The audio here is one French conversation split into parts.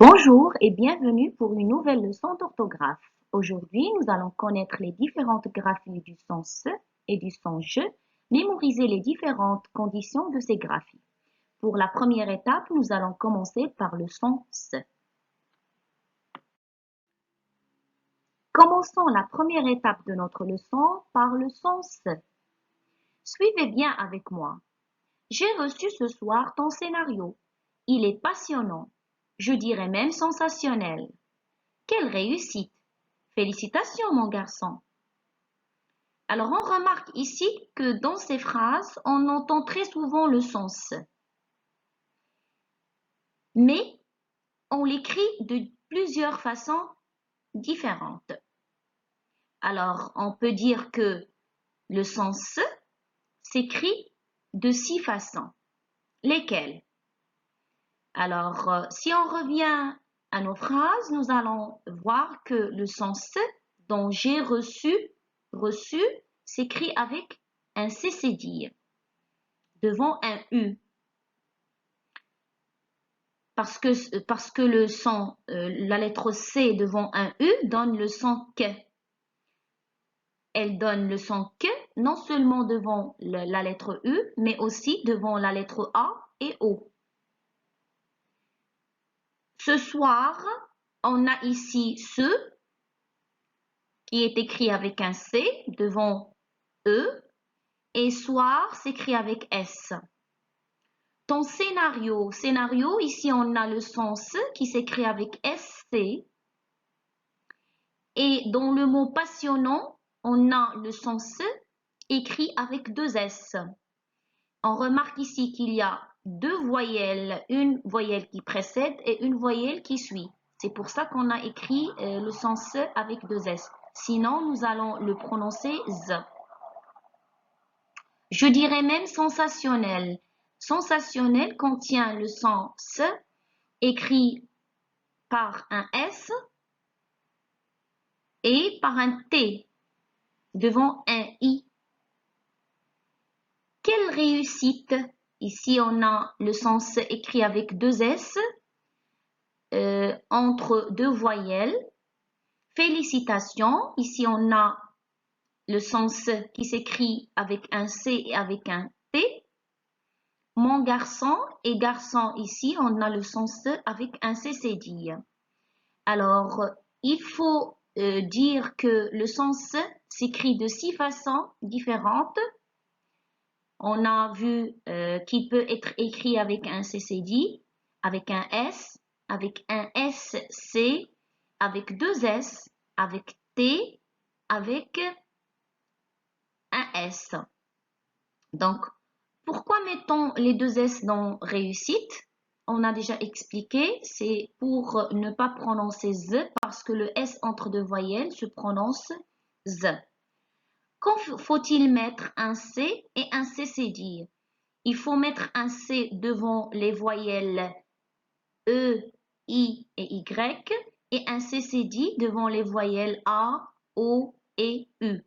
Bonjour et bienvenue pour une nouvelle leçon d'orthographe. Aujourd'hui, nous allons connaître les différentes graphies du son SE et du son JE, mémoriser les différentes conditions de ces graphies. Pour la première étape, nous allons commencer par le son SE. Commençons la première étape de notre leçon par le son SE. Suivez bien avec moi. J'ai reçu ce soir ton scénario. Il est passionnant, je dirais même sensationnel. Quelle réussite! Félicitations, mon garçon. Alors, on remarque ici que dans ces phrases, on entend très souvent le son se. Mais on l'écrit de plusieurs façons différentes. Alors, on peut dire que le son se s'écrit de 6 façons. Lesquelles? Alors, si on revient à nos phrases, nous allons voir que le son se dont j'ai reçu s'écrit avec un CCD devant un U. Parce que le son, la lettre C devant un U donne le son que. Elle donne le son que non seulement devant la lettre U, mais aussi devant la lettre A et O. Ce soir, on a ici ce qui est écrit avec un C devant E et soir s'écrit avec S. Ton scénario, ici on a le son S qui s'écrit avec SC. Et dans le mot passionnant, on a le son S écrit avec 2 S. On remarque ici qu'il y a 2 voyelles, une voyelle qui précède et une voyelle qui suit. C'est pour ça qu'on a écrit le son S avec 2 S. Sinon, nous allons le prononcer Z. Je dirais même sensationnel. Sensationnel contient le son S écrit par un S et par un T devant un I. Quelle réussite! Ici, on a le sens écrit avec 2 S entre 2 voyelles. Félicitations! Ici, on a le sens qui s'écrit avec un C et avec un T. Mon garçon et garçon, ici, on a le sens avec un CCD. Alors, il faut dire que le sens s'écrit de 6 façons différentes. On a vu qu'il peut être écrit avec un CCD, avec un S, avec un SC, avec 2 S, avec T, avec un S. Donc, pourquoi mettons les 2 S dans réussite? On a déjà expliqué, c'est pour ne pas prononcer Z parce que le S entre 2 voyelles se prononce Z. Quand faut-il mettre un C et un CCD? Il faut mettre un C devant les voyelles E, I et Y et un CCD devant les voyelles A, O et U.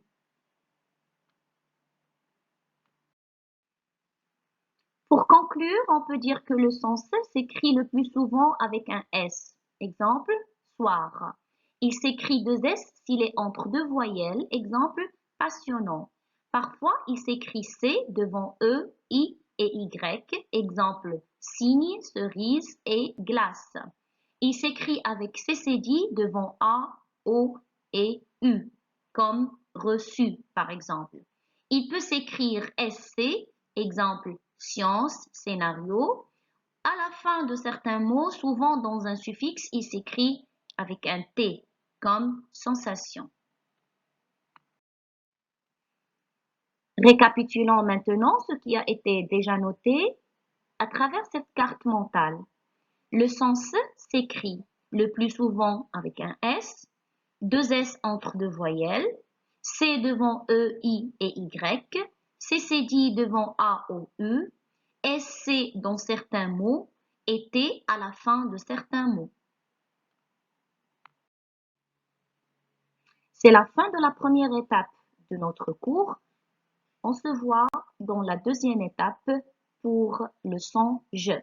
Pour conclure, on peut dire que le son S s'écrit le plus souvent avec un S. Exemple, soir. Il s'écrit 2 S s'il est entre 2 voyelles. Exemple, passionnant. Parfois, il s'écrit C devant E, I et Y. Exemple, cygne, cerise et glace. Il s'écrit avec CCD devant A, O et U, comme reçu par exemple. Il peut s'écrire SC, exemple, science, scénario. À la fin de certains mots, souvent dans un suffixe, il s'écrit avec un T, comme sensation. Récapitulons maintenant ce qui a été déjà noté à travers cette carte mentale. Le son S s'écrit le plus souvent avec un S, 2 S entre 2 voyelles, C devant E, I et Y, CCD devant A, O, U, SC dans certains mots et T à la fin de certains mots. C'est la fin de la première étape de notre cours. On se voit dans la deuxième étape pour le son JE.